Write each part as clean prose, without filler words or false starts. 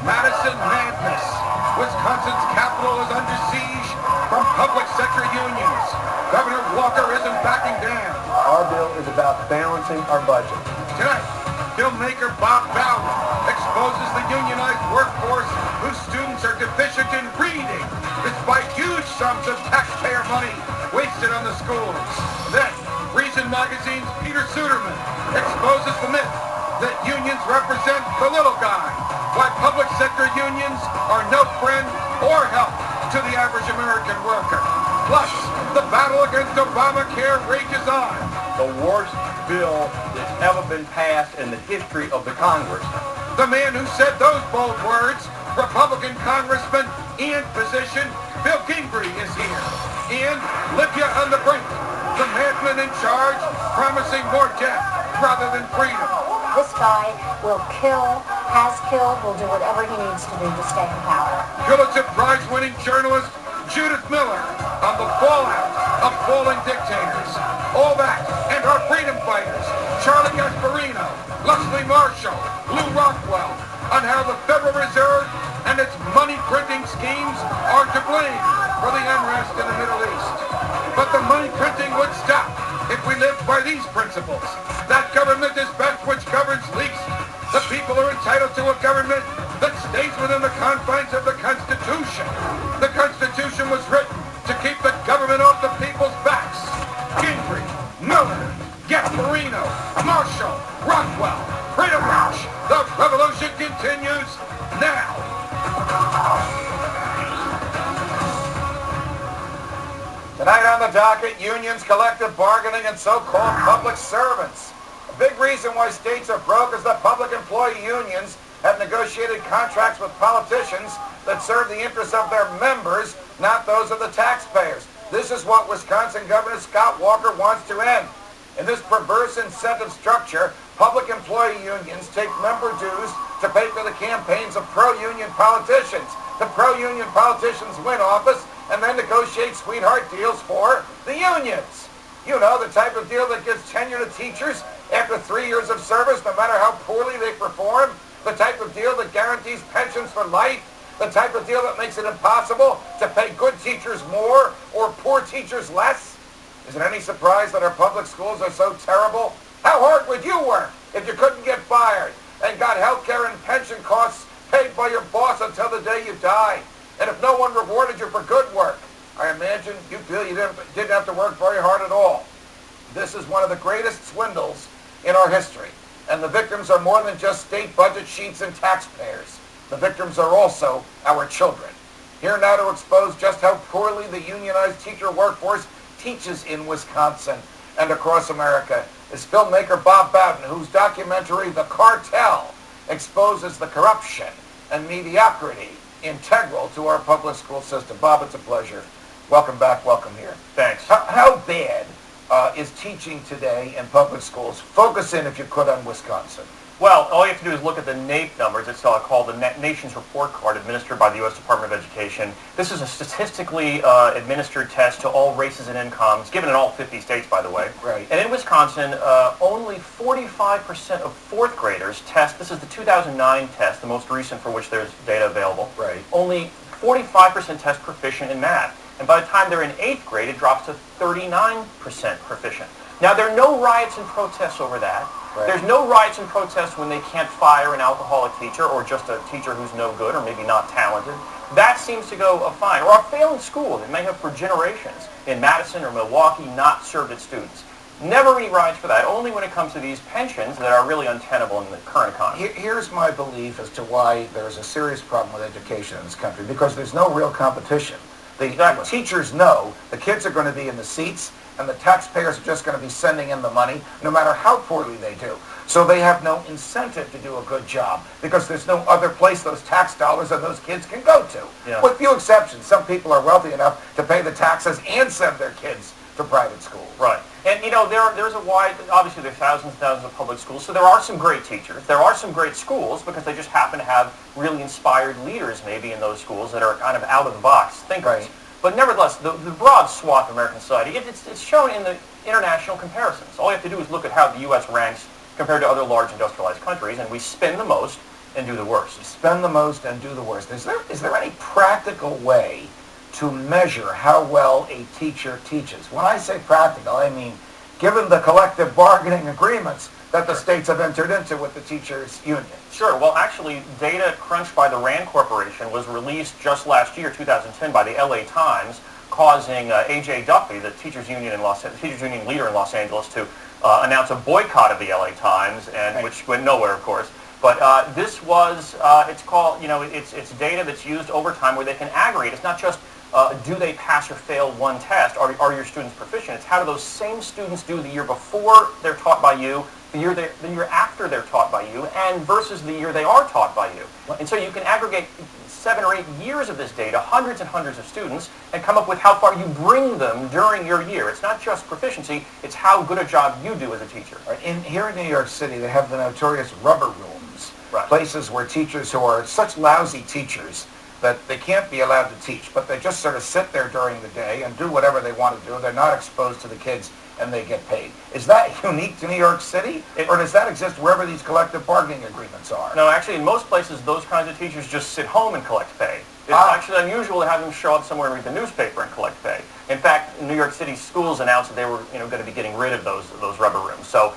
Madison madness. Wisconsin's capital is under siege from public sector unions. Governor Walker isn't backing down. Our bill is about balancing our budget. Tonight, filmmaker Bob Bowden exposes the unionized workforce whose students are deficient in reading, despite huge sums of taxpayer money wasted on the schools. Then, Reason Magazine's Peter Suderman exposes the myth that unions represent the little guy, why public sector unions are no friend or help to the average American worker. Plus, the battle against Obamacare rages on. The worst bill that's ever been passed in the history of the Congress. The man who said those bold words, Republican Congressman and physician Bill Gingrey, is here. And Libya on the brink, the madman in charge, promising more death rather than freedom. This guy will kill, has killed, will do whatever he needs to do to stay in power. Pulitzer Prize-winning journalist Judith Miller on the fallout of fallen dictators. All that and our freedom fighters, Charlie Gasparino, Leslie Marshall, Lou Rockwell, on how the Federal Reserve and its money-printing schemes are to blame for the unrest in the Middle East. But the money printing would stop if we lived by these principles. That government is best which governs least. The people are entitled to a government that stays within the confines of the Constitution. The Constitution was written to keep the government off the people's backs. Gingrey, Miller, Gasparino, Marshall, Rockwell, Freedom March. The revolution continues now. Tonight on the docket, unions, collective bargaining, and so-called public servants. A big reason why states are broke is that public employee unions have negotiated contracts with politicians that serve the interests of their members, not those of the taxpayers. This is what Wisconsin Governor Scott Walker wants to end. In this perverse incentive structure, public employee unions take member dues to pay for the campaigns of pro-union politicians. The pro-union politicians win office and then negotiate sweetheart deals for the unions. You know, the type of deal that gives tenure to teachers after 3 years of service, no matter how poorly they perform. The type of deal that guarantees pensions for life. The type of deal that makes it impossible to pay good teachers more or poor teachers less. Is it any surprise that our public schools are so terrible? How hard would you work if you couldn't get fired and got health care and pension costs paid by your boss until the day you die? And if no one rewarded you for good work, I imagine you feel you didn't have to work very hard at all. This is one of the greatest swindles in our history. And the victims are more than just state budget sheets and taxpayers. The victims are also our children. Here now to expose just how poorly the unionized teacher workforce teaches in Wisconsin and across America is filmmaker Bob Bowden, whose documentary, The Cartel, exposes the corruption and mediocrity integral to our public school system. Bob, it's a pleasure. Welcome back. Welcome here. Thanks. How bad is teaching today in public schools? Focus in, if you could, on Wisconsin. Well, all you have to do is look at the NAEP numbers. It's called the Nation's Report Card, administered by the U.S. Department of Education. This is a statistically administered test to all races and incomes, given in all 50 states, by the way. Right. And in Wisconsin, only 45% of fourth graders test. This is the 2009 test, the most recent for which there's data available. Right. Only 45% test proficient in math. And by the time they're in 8th grade, it drops to 39% proficient. Now, there are no riots and protests over that. Right. There's no riots and protests when they can't fire an alcoholic teacher or just a teacher who's no good or maybe not talented. That seems to go fine. Or a failing school that may have for generations in Madison or Milwaukee not served its students. Never any riots for that, only when it comes to these pensions that are really untenable in the current economy. Here's my belief as to why there's a serious problem with education in this country, because there's no real competition. The teachers know the kids are going to be in the seats, and the taxpayers are just going to be sending in the money, no matter how poorly they do. So they have no incentive to do a good job, because there's no other place those tax dollars and those kids can go to. Yeah. With few exceptions. Some people are wealthy enough to pay the taxes and send their kids to private schools. Right. And, you know, there's a wide, obviously there are thousands and thousands of public schools, so there are some great teachers. There are some great schools, because they just happen to have really inspired leaders, maybe, in those schools that are kind of out-of-the-box thinkers. Right. But nevertheless, the broad swath of American society, it's shown in the international comparisons. All you have to do is look at how the U.S. ranks compared to other large industrialized countries, and we spend the most and do the worst. Spend the most and do the worst. Is there any practical way to measure how well a teacher teaches? When I say practical, I mean given the collective bargaining agreements that the states have entered into with the teachers' union. Sure. Well, actually, data crunched by the RAND Corporation was released just last year, 2010, by the LA Times, causing A.J. Duffy, the teachers' union leader in Los Angeles, to announce a boycott of the LA Times, and Right. which went nowhere, of course. But this was, it's called, it's data that's used over time where they can aggregate. It's not just do they pass or fail one test? Are your students proficient? It's how do those same students do the year before they're taught by you, the year after they're taught by you, and versus the year they are taught by you. And so you can aggregate 7 or 8 years of this data, hundreds and hundreds of students, and come up with how far you bring them during your year. It's not just proficiency, it's how good a job you do as a teacher. Here in New York City, they have the notorious rubber rooms, Right. places where teachers who are such lousy teachers that they can't be allowed to teach, but they just sort of sit there during the day and do whatever they want to do. They're not exposed to the kids, and they get paid. Is that unique to New York City, or does that exist wherever these collective bargaining agreements are? No, actually, in most places, those kinds of teachers just sit home and collect pay. It's actually unusual to have them show up somewhere and read the newspaper and collect pay. In fact, New York City schools announced that they were going to be getting rid of those rubber rooms. So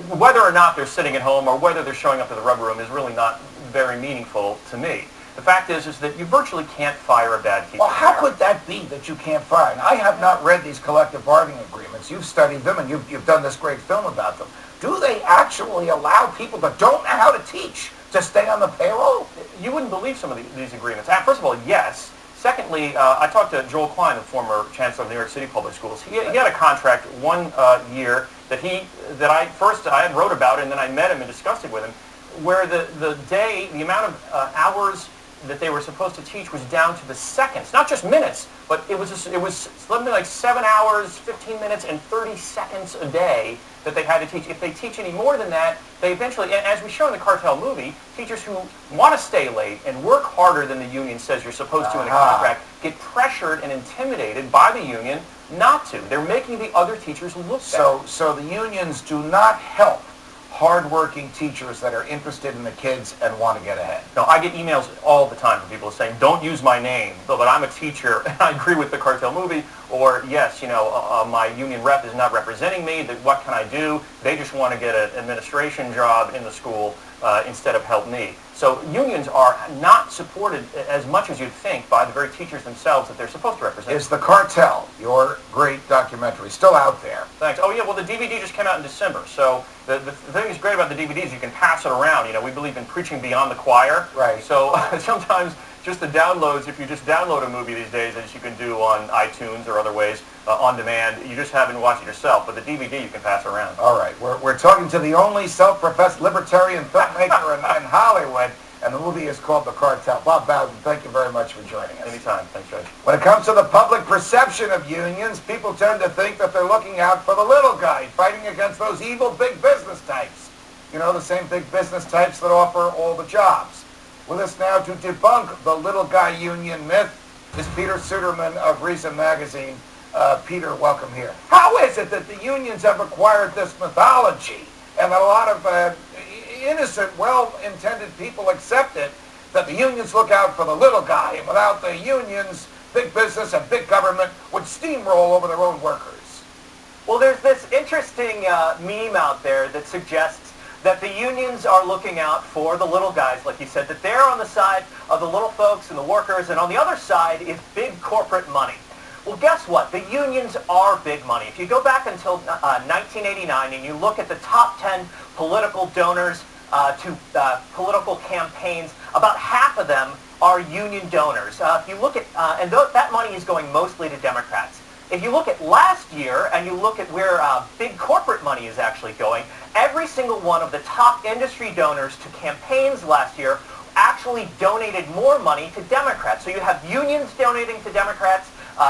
whether or not they're sitting at home or whether they're showing up to the rubber room is really not very meaningful to me. The fact is that you virtually can't fire a bad teacher. Well, how could that be that you can't fire? And I have not read these collective bargaining agreements. You've studied them, and you've done this great film about them. Do they actually allow people that don't know how to teach to stay on the payroll? You wouldn't believe some of these agreements. First of all, yes. Secondly, I talked to Joel Klein, the former chancellor of New York City Public Schools. He had a contract one year that I wrote about, and then I met him and discussed it with him, where the amount of hours that they were supposed to teach was down to the seconds, not just minutes, but it was something like 7 hours, 15 minutes, and 30 seconds a day that they had to teach. If they teach any more than that, they eventually, and as we show in the Cartel movie, teachers who want to stay late and work harder than the union says you're supposed to in a contract get pressured and intimidated by the union not to. They're making the other teachers look bad. So the unions do not help hardworking teachers that are interested in the kids and want to get ahead. No, I get emails all the time from people saying, don't use my name, but I'm a teacher, and I agree with the Cartel movie, or yes, my union rep is not representing me, what can I do? They just want to get an administration job in the school instead of help me. So unions are not supported as much as you'd think by the very teachers themselves that they're supposed to represent. Is The Cartel, your great documentary, still out there? Thanks. Oh yeah, well the DVD just came out in December, so the thing that's great about the DVD is you can pass it around. We believe in preaching beyond the choir. Right. So sometimes just the downloads, if you just download a movie these days, as you can do on iTunes or other ways, on demand, you just haven't watched it yourself, but the DVD you can pass around. All right, we're talking to the only self-professed libertarian filmmaker in Hollywood, and the movie is called The Cartel. Bob Bowden, thank you very much for joining us. Anytime. Thanks, Judge. When it comes to the public perception of unions, people tend to think that they're looking out for the little guy, fighting against those evil big business types. The same big business types that offer all the jobs. With us now to debunk the little guy union myth is Peter Suderman of Reason Magazine. Peter, welcome here. How is it that the unions have acquired this mythology and that a lot of innocent, well-intended people accept it, that the unions look out for the little guy, and without the unions, big business and big government would steamroll over their own workers? Well, there's this interesting meme out there that suggests that the unions are looking out for the little guys, like you said, that they're on the side of the little folks and the workers, and on the other side is big corporate money. Well, guess what? The unions are big money. If you go back until 1989 and you look at the top 10 political donors to political campaigns, about half of them are union donors. If you look at, that money is going mostly to Democrats. If you look at last year and you look at where big corporate money is actually going, every single one of the top industry donors to campaigns last year actually donated more money to Democrats. So you have unions donating to Democrats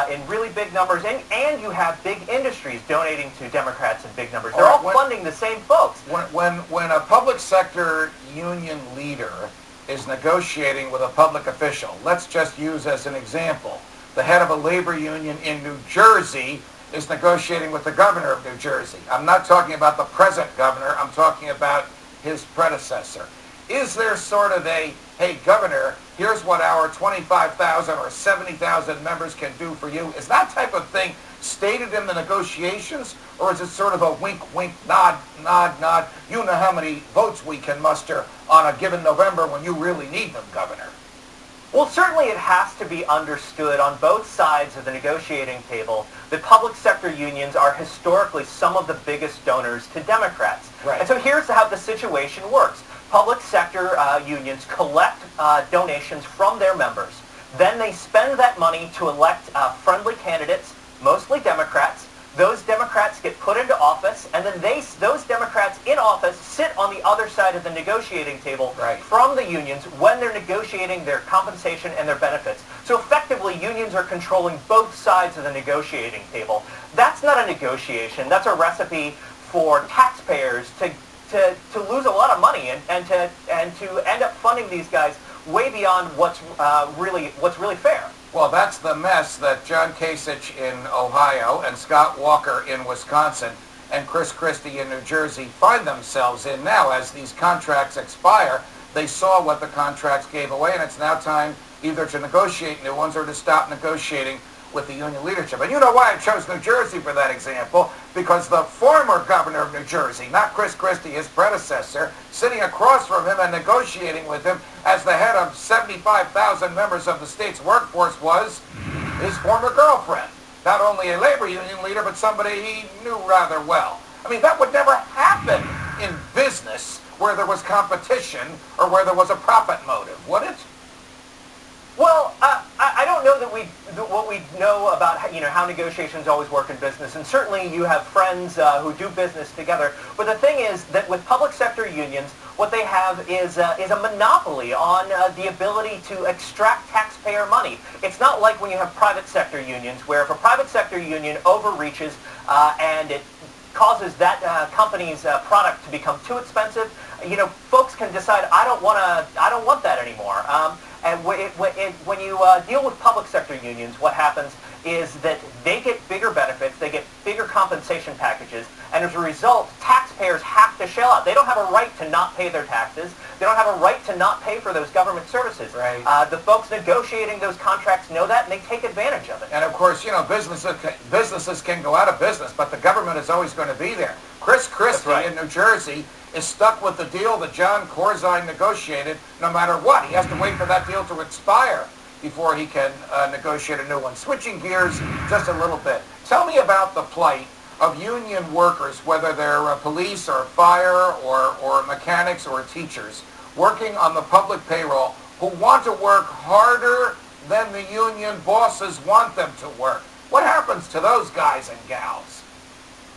in really big numbers, and you have big industries donating to Democrats in big numbers. They're all funding the same folks. When a public sector union leader is negotiating with a public official, let's just use as an example, the head of a labor union in New Jersey is negotiating with the governor of New Jersey. I'm not talking about the present governor, I'm talking about his predecessor. Is there sort of a, hey, Governor, here's what our 25,000 or 70,000 members can do for you? Is that type of thing stated in the negotiations, or is it sort of a wink, wink, nod, nod, nod? You know how many votes we can muster on a given November when you really need them, Governor. Well, certainly it has to be understood on both sides of the negotiating table that public sector unions are historically some of the biggest donors to Democrats. Right. And so here's how the situation works. Public sector unions collect donations from their members. Then they spend that money to elect friendly candidates, mostly Democrats. Those Democrats get put into office, and then those Democrats in office sit on the other side of the negotiating table from the unions when they're negotiating their compensation and their benefits. So effectively, unions are controlling both sides of the negotiating table. That's not a negotiation. That's a recipe for taxpayers to lose a lot of money and to end up funding these guys way beyond what's really fair. Well, that's the mess that John Kasich in Ohio and Scott Walker in Wisconsin and Chris Christie in New Jersey find themselves in now. As these contracts expire, they saw what the contracts gave away, and it's now time either to negotiate new ones or to stop negotiating with the union leadership. And you know why I chose New Jersey for that example? Because the former governor of New Jersey, not Chris Christie, his predecessor, sitting across from him and negotiating with him as the head of 75,000 members of the state's workforce was his former girlfriend. Not only a labor union leader, but somebody he knew rather well. I mean, that would never happen in business where there was competition or where there was a profit motive, would it? Well, I don't know that what we know about how negotiations always work in business, and certainly you have friends who do business together. But the thing is that with public sector unions, what they have is a monopoly on the ability to extract taxpayer money. It's not like when you have private sector unions, where if a private sector union overreaches and it causes that company's product to become too expensive, folks can decide I don't want that anymore. And when you deal with public sector unions, what happens is that they get bigger benefits, they get bigger compensation packages, and as a result, taxpayers have to shell out. They don't have a right to not pay their taxes. They don't have a right to not pay for those government services. Right. The folks negotiating those contracts know that, and they take advantage of it. And of course, businesses can go out of business, but the government is always going to be there. Chris Christie in New Jersey is stuck with the deal that John Corzine negotiated no matter what. He has to wait for that deal to expire before he can negotiate a new one. Switching gears just a little bit. Tell me about the plight of union workers, whether they're police or fire or mechanics or teachers, working on the public payroll, who want to work harder than the union bosses want them to work. What happens to those guys and gals?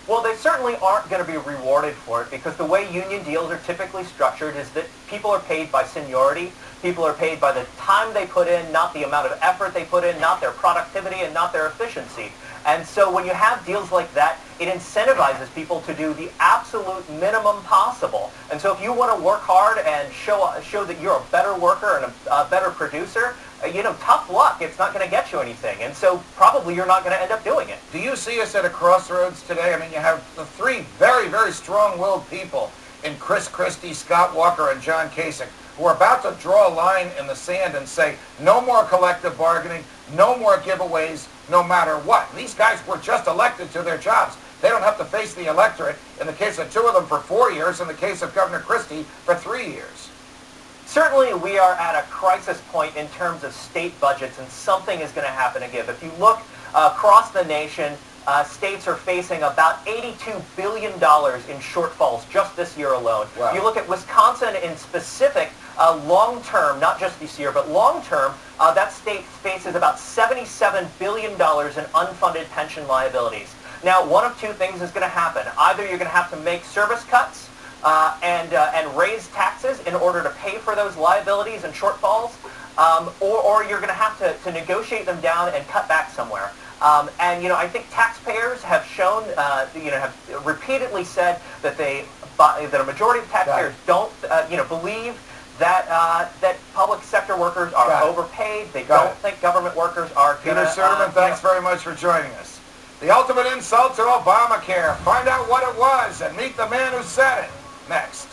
Well, they certainly aren't going to be rewarded for it, because the way union deals are typically structured is that people are paid by seniority. People are paid by the time they put in, not the amount of effort they put in, not their productivity, and not their efficiency. And so when you have deals like that, it incentivizes people to do the absolute minimum possible. And so if you want to work hard and show that you're a better worker and a better producer, tough luck. It's not going to get you anything. And so probably you're not going to end up doing it. Do you see us at a crossroads today? I mean, you have the three very, very strong-willed people in Chris Christie, Scott Walker, and John Kasich, who are about to draw a line in the sand and say, no more collective bargaining, no more giveaways, no matter what. These guys were just elected to their jobs. They don't have to face the electorate, in the case of two of them, for 4 years, in the case of Governor Christie, for 3 years. Certainly we are at a crisis point in terms of state budgets, and something is going to happen to give. If you look across the nation, states are facing about $82 billion in shortfalls just this year alone. Wow. You look at Wisconsin in specific, long-term, not just this year, but long-term, that state faces about $77 billion in unfunded pension liabilities. Now, one of two things is going to happen. Either you're going to have to make service cuts and raise taxes in order to pay for those liabilities and shortfalls, or you're going to have to negotiate them down and cut back somewhere. And I think taxpayers have shown, have repeatedly said that that a majority of taxpayers don't, believe that public sector workers are overpaid. They don't think government workers are going to. Peter Suderman, thanks very much for joining us. The ultimate insult to Obamacare. Find out what it was and meet the man who said it. Next.